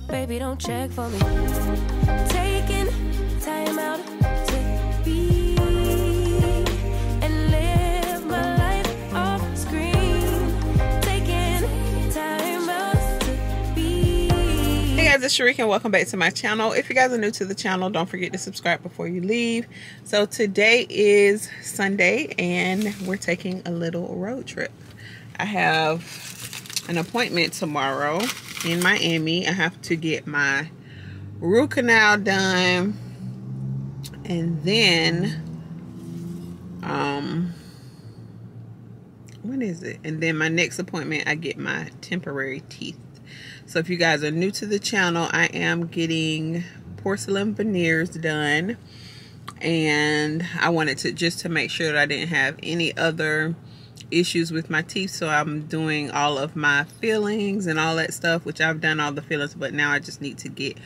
Baby, don't check for me. Taking time out to be and live my life off screen. Taking time out to be. Hey guys, it's Sharika and welcome back to my channel. If you guys are new to the channel, don't forget to subscribe before you leave. So today is Sunday and we're taking a little road trip. I have an appointment tomorrow in Miami. I have to get my root canal done, and then when is it? And then my next appointment I get my temporary teeth. So if you guys are new to the channel, I am getting porcelain veneers done, and I wanted to just to make sure that I didn't have any other issues with my teeth. So I'm doing all of my fillings and all that stuff, which I've done all the fillings, but now I just need to get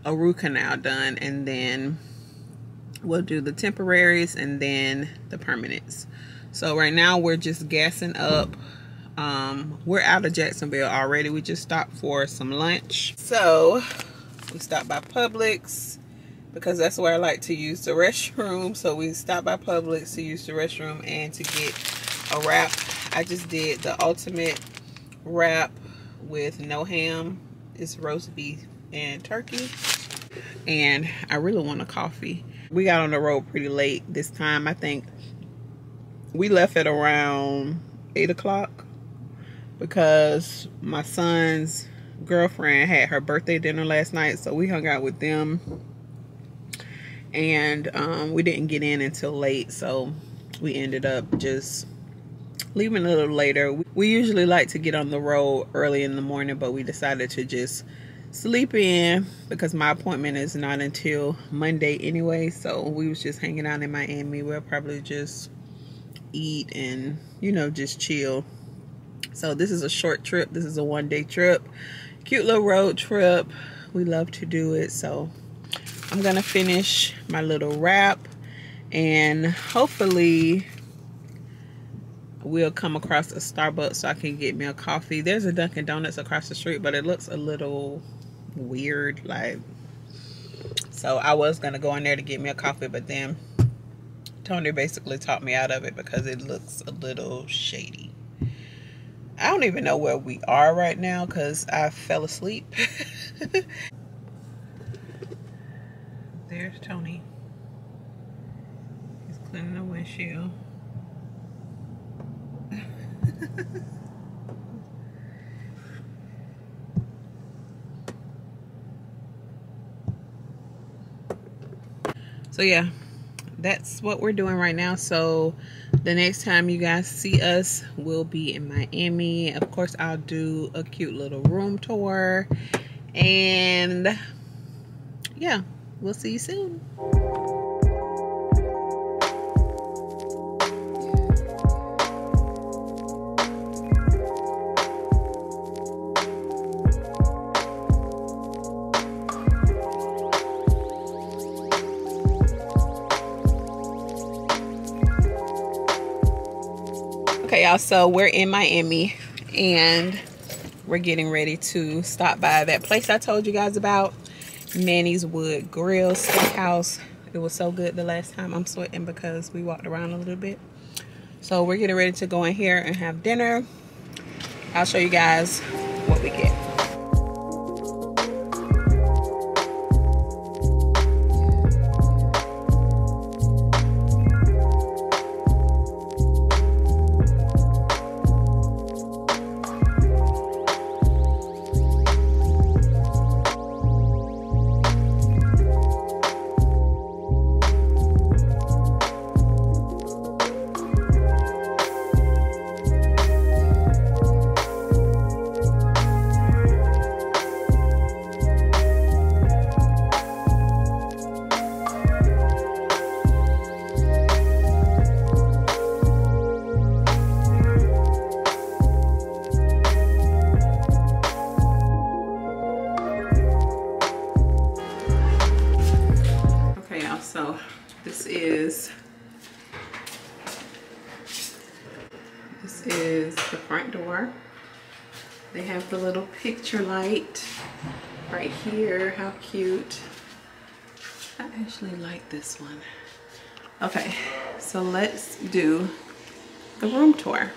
a root canal done, and then we'll do the temporaries and then the permanents. So right now we're just gassing up. We're out of Jacksonville already. We just stopped for some lunch. So we stopped by Publix because that's where I like to use the restroom. So we stopped by Publix to use the restroom and to get a wrap. I just did the ultimate wrap with no ham. It's roast beef and turkey, and I really want a coffee. We got on the road pretty late this time. I think we left at around 8 o'clock because my son's girlfriend had her birthday dinner last night, so we hung out with them, and we didn't get in until late, so we ended up just leaving a little later. We usually like to get on the road early in the morning, but we decided to just sleep in because my appointment is not until Monday anyway. So we was just hanging out in Miami. We'll probably just eat and, you know, just chill. So this is a short trip. This is a one-day trip. Cute little road trip. We love to do it. So I'm gonna finish my little wrap, and hopefully we'll come across a Starbucks so I can get me a coffee. There's a Dunkin' Donuts across the street, but it looks a little weird, like, so I was gonna go in there to get me a coffee, but then Tony basically talked me out of it because it looks a little shady. I don't even know where we are right now because I fell asleep. There's Tony. He's cleaning the windshield. So yeah, that's what we're doing right now. So the next time you guys see us, we'll be in Miami. Of course, I'll do a cute little room tour, and yeah, we'll see you soon. Okay, y'all, so we're in Miami and we're getting ready to stop by that place I told you guys about, Manny's Wood Grill Steakhouse. It was so good the last time. I'm sweating because we walked around a little bit. So we're getting ready to go in here and have dinner. I'll show you guys what we get. So this is the front door. They have the little picture light. right here. How cute. I actually like this one. Okay, so let's do the room tour.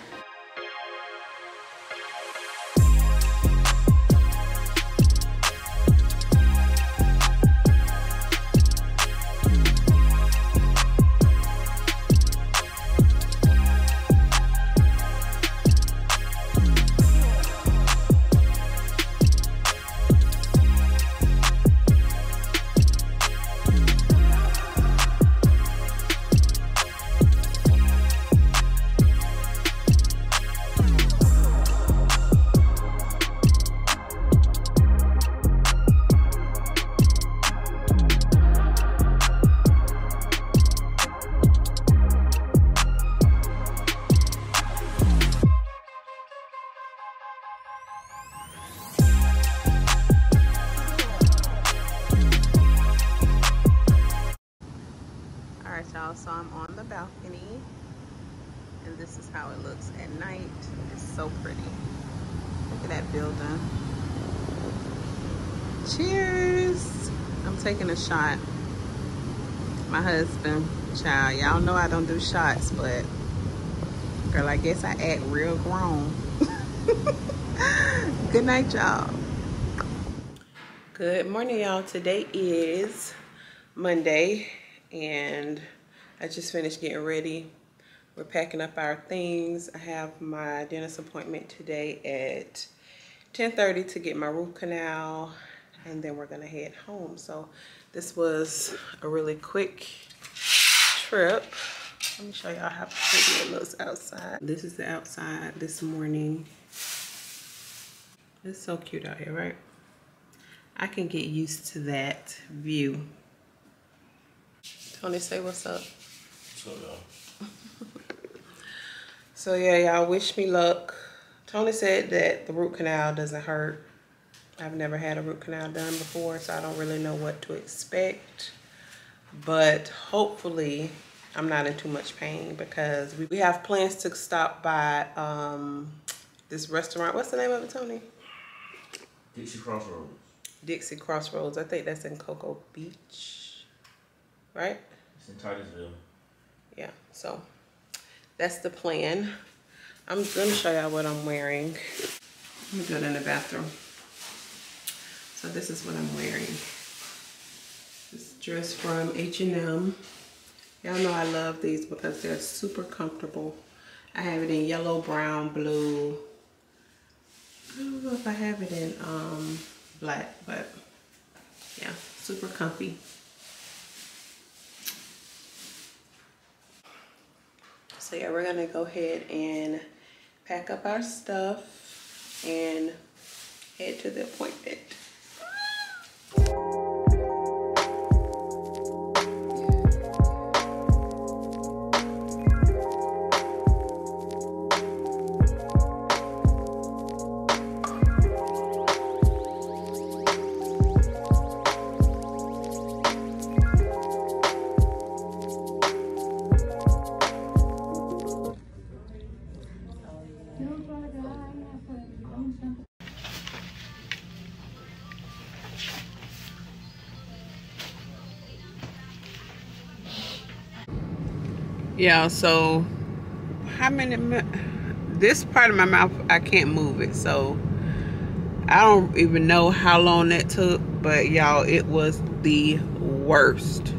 So I'm on the balcony, and this is how it looks at night. It's so pretty. Look at that building. Cheers! I'm taking a shot. My husband, child, y'all know I don't do shots, but girl, I guess I act real grown. Good night, y'all. Good morning, y'all. Today is Monday, and I just finished getting ready. We're packing up our things. I have my dentist appointment today at 10:30 to get my root canal, and then we're gonna head home. So this was a really quick trip. Let me show y'all how pretty it looks outside. This is the outside this morning. It's so cute out here, right? I can get used to that view. Tony, say what's up. So yeah, y'all, wish me luck. Tony said that the root canal doesn't hurt. I've never had a root canal done before, so I don't really know what to expect. But hopefully I'm not in too much pain, because we have plans to stop by this restaurant. What's the name of it, Tony? Dixie Crossroads. Dixie Crossroads. I think that's in Cocoa Beach, right? It's in Titusville. Yeah, so that's the plan. I'm gonna show y'all what I'm wearing. Let me go in the bathroom. So this is what I'm wearing. This dress from H&M. Y'all know I love these because they're super comfortable. I have it in yellow, brown, blue. I don't know if I have it in black, but yeah, super comfy. So yeah, we're gonna go ahead and pack up our stuff and head to the appointment. Yeah, so this part of my mouth, I can't move it, so I don't even know how long that took, but y'all, it was the worst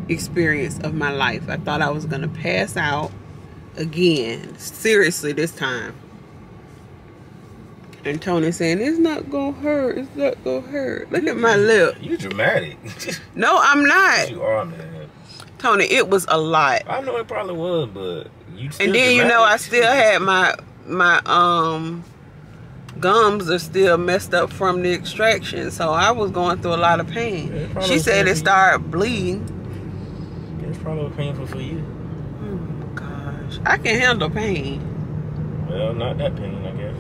experience of my life. I thought I was gonna pass out again, seriously, this time. And Tony saying, it's not gonna hurt, it's not gonna hurt. Look at my lip. You dramatic. No, I'm not. You are, man. Tony, it was a lot. I know it probably was, but you still and then dramatic. You know, I still had my gums are still messed up from the extraction, so I was going through a lot of pain. Yeah, she said it started bleeding. It's probably painful for you. Oh gosh, I can handle pain. Well, not that pain, I guess.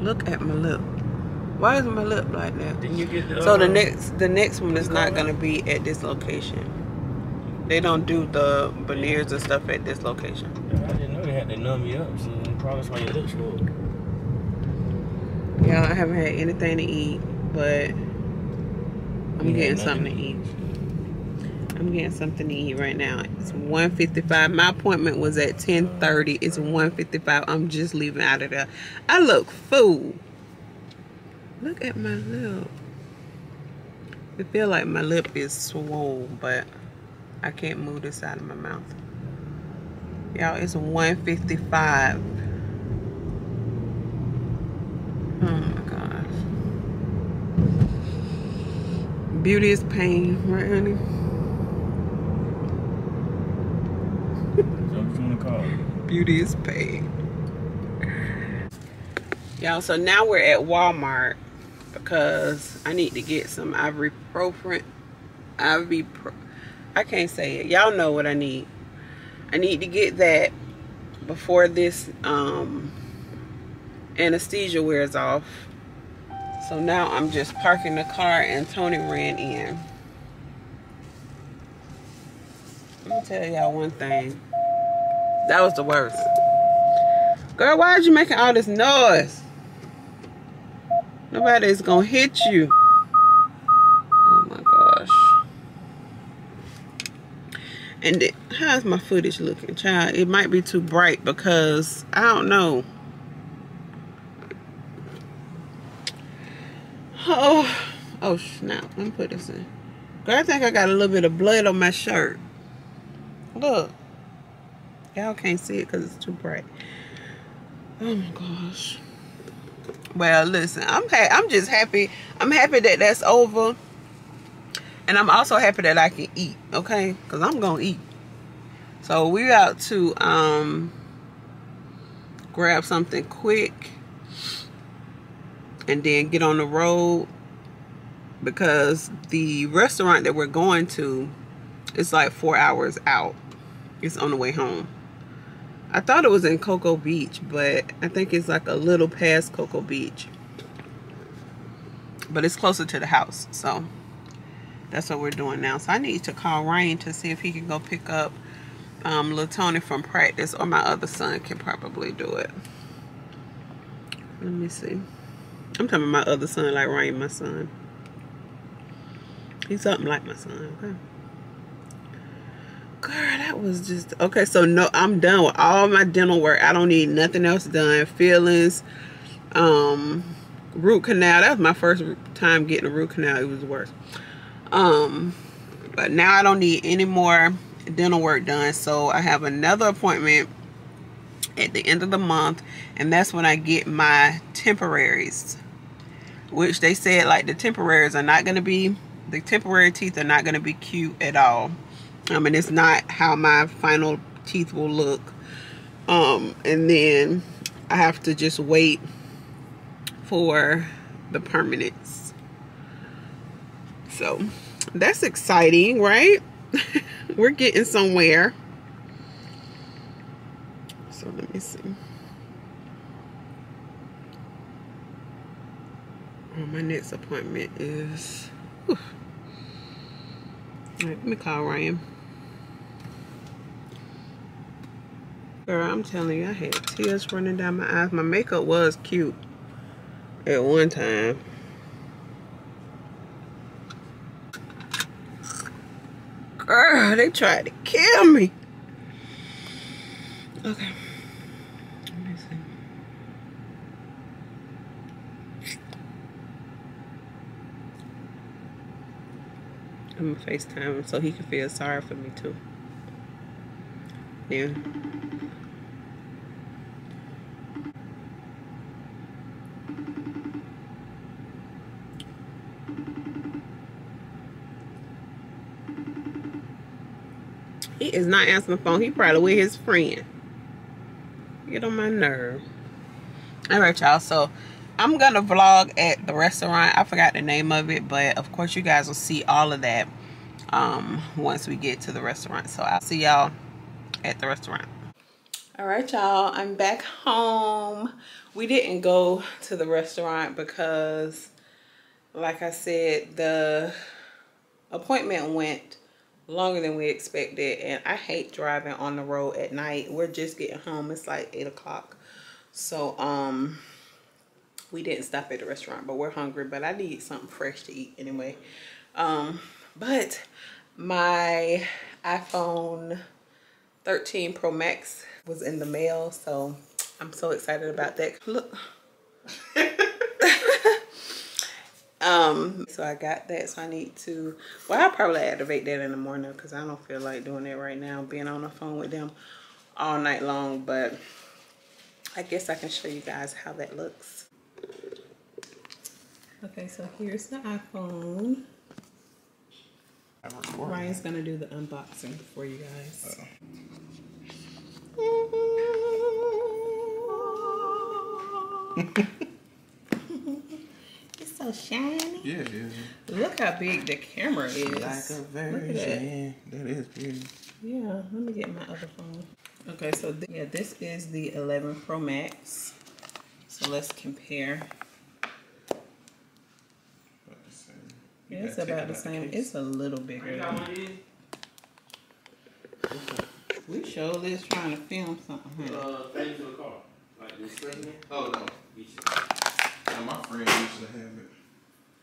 Look at my lip. Why is my lip like that? Didn't you get the, so the next one is not gonna be at this location. They don't do the veneers and stuff at this location. I didn't know they had to numb you up, so probably that's why your lips swole. Yeah, I haven't had anything to eat. but I'm getting something to eat. I'm getting something to eat right now. It's 1:55. My appointment was at 10:30. It's 1:55. I'm just leaving out of there. I look full. Look at my lip. I feel like my lip is swollen, but I can't move this out of my mouth. Y'all, it's 1:55. Oh my gosh. Beauty is pain, right, honey? Beauty is pain. Y'all, so now we're at Walmart because I need to get some ibuprofen. I can't say it. Y'all know what I need. I need to get that before this anesthesia wears off. So now I'm just parking the car and Tony ran in. Let me tell y'all one thing. That was the worst. Girl, why are you making all this noise? Nobody's gonna hit you. Oh my gosh. And how's my footage looking, child? It might be too bright because I don't know. Oh snap. Let me put this in. Girl, I think I got a little bit of blood on my shirt. Look. Y'all can't see it because it's too bright. Oh my gosh. Well, listen, I'm just happy. I'm happy that that's over. And I'm also happy that I can eat, okay? Because I'm going to eat. So we're out to grab something quick and then get on the road, because the restaurant that we're going to is like 4 hours out. It's on the way home. I thought it was in Cocoa Beach, but I think it's like a little past Cocoa Beach. But it's closer to the house, so that's what we're doing now. So I need to call Ryan to see if he can go pick up little Tony from practice, or my other son can probably do it. Let me see. I'm talking about my other son, like Ryan, my son. He's something like my son, okay? Girl, that was just... Okay, so no, I'm done with all my dental work. I don't need nothing else done. Fillings, root canal. That was my first time getting a root canal. It was the worst. But now I don't need any more dental work done. So I have another appointment at the end of the month, and that's when I get my temporaries, which they said like the temporaries are not going to be... The temporary teeth are not going to be cute at all. And it's not how my final teeth will look. And then I have to just wait for the permanents. So that's exciting, right? We're getting somewhere. So let me see. Oh, my next appointment is... Whew. All right, let me call Ryan. Girl, I'm telling you, I had tears running down my eyes. My makeup was cute at one time. Girl, they tried to kill me. Okay. Let me see. I'm gonna FaceTime him so he can feel sorry for me too. Yeah. He is not answering the phone. He probably with his friend. Get on my nerve. Alright, y'all. So I'm gonna vlog at the restaurant. I forgot the name of it, but of course you guys will see all of that once we get to the restaurant. So I'll see y'all at the restaurant. Alright, y'all. I'm back home. We didn't go to the restaurant because, like I said, the appointment went longer than we expected, and I hate driving on the road at night. We're just getting home. It's like 8 o'clock. So We didn't stop at the restaurant, but we're hungry. But I need something fresh to eat anyway. But my iPhone 13 Pro Max was in the mail, so I'm so excited about that. Look. So I got that, so I need to, well, I'll probably activate that in the morning because I don't feel like doing that right now, being on the phone with them all night long. But I guess I can show you guys how that looks. Okay, so here's the iPhone. Ryan's gonna do the unboxing for you guys. It's so shiny. Yeah, it is. Look how big the camera is. Like a version. That is big. Yeah, let me get my other phone. Okay, so yeah, this is the 11 Pro Max. So let's compare. Yeah, it's about the same. It's a little bigger. We showed this trying to film something. Things in the car. Like this thing. Oh, no. Yeah, my friend used to have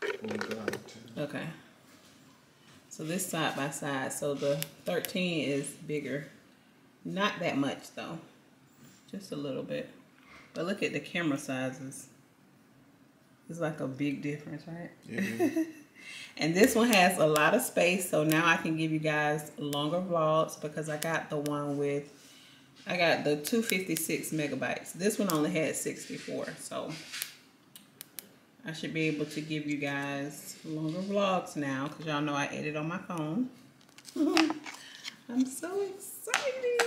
it when we got out of town. Okay. So this side by side. So the 13 is bigger. Not that much though. Just a little bit. But look at the camera sizes. It's like a big difference, right? Yeah. And this one has a lot of space, so now I can give you guys longer vlogs because I got the one with, I got the 256 megabytes. This one only had 64, so I should be able to give you guys longer vlogs now because y'all know I edit on my phone. I'm so excited.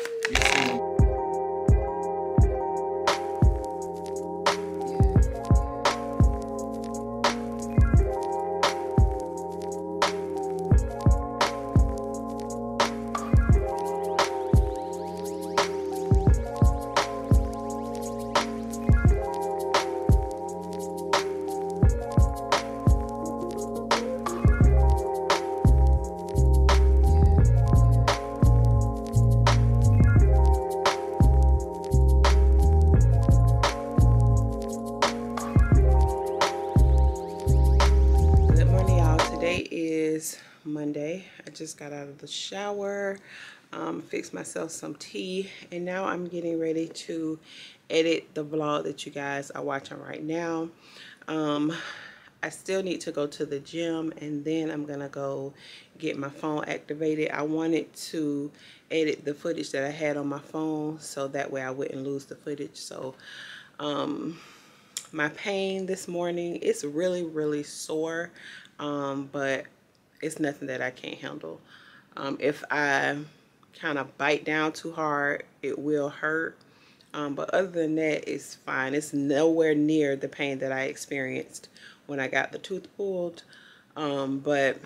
Monday. I just got out of the shower, fixed myself some tea, and now I'm getting ready to edit the vlog that you guys are watching right now. I still need to go to the gym, and then I'm gonna go get my phone activated. I wanted to edit the footage that I had on my phone so that way I wouldn't lose the footage. So my pain this morning, it's really sore, but it's nothing that I can't handle. If I kind of bite down too hard, it will hurt. But other than that, it's fine. It's nowhere near the pain that I experienced when I got the tooth pulled. But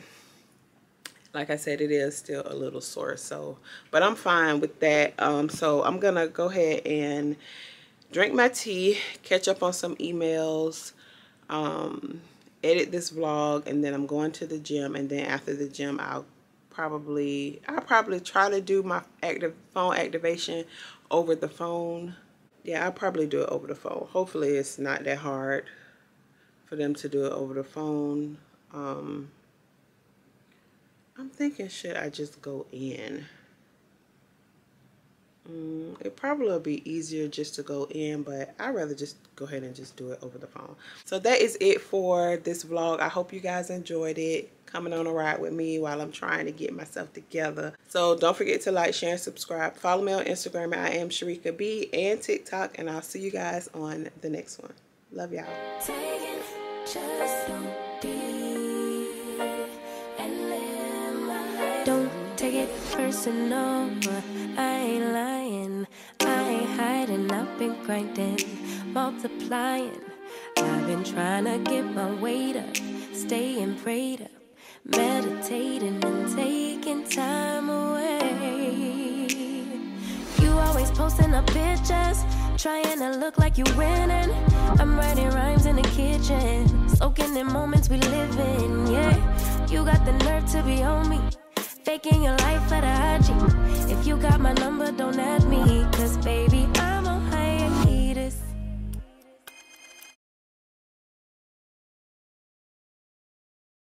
like I said, it is still a little sore. So, but I'm fine with that. So I'm gonna go ahead and drink my tea, catch up on some emails, edit this vlog, and then I'm going to the gym. And then after the gym, I'll probably try to do my phone activation over the phone. Yeah, I'll probably do it over the phone. Hopefully it's not that hard for them to do it over the phone. I'm thinking, should I just go in? It probably will be easier just to go in, but I'd rather just go ahead and just do it over the phone. So that is it for this vlog. I hope you guys enjoyed it, coming on a ride with me while I'm trying to get myself together. So don't forget to like, share, and subscribe. Follow me on Instagram at IAMSHERIKAB and TikTok, and I'll see you guys on the next one. Love y'all. Don't take it personal, but I ain't lying, I ain't hiding. I've been grinding, multiplying. I've been trying to get my weight up, staying prayed up, meditating and taking time away. You always posting up pictures, trying to look like you winning. I'm writing rhymes in the kitchen, soaking in moments we live in. Yeah, you got the nerve to be on me, faking your life for the IG. If you got my number, don't add me, 'cause baby, I'm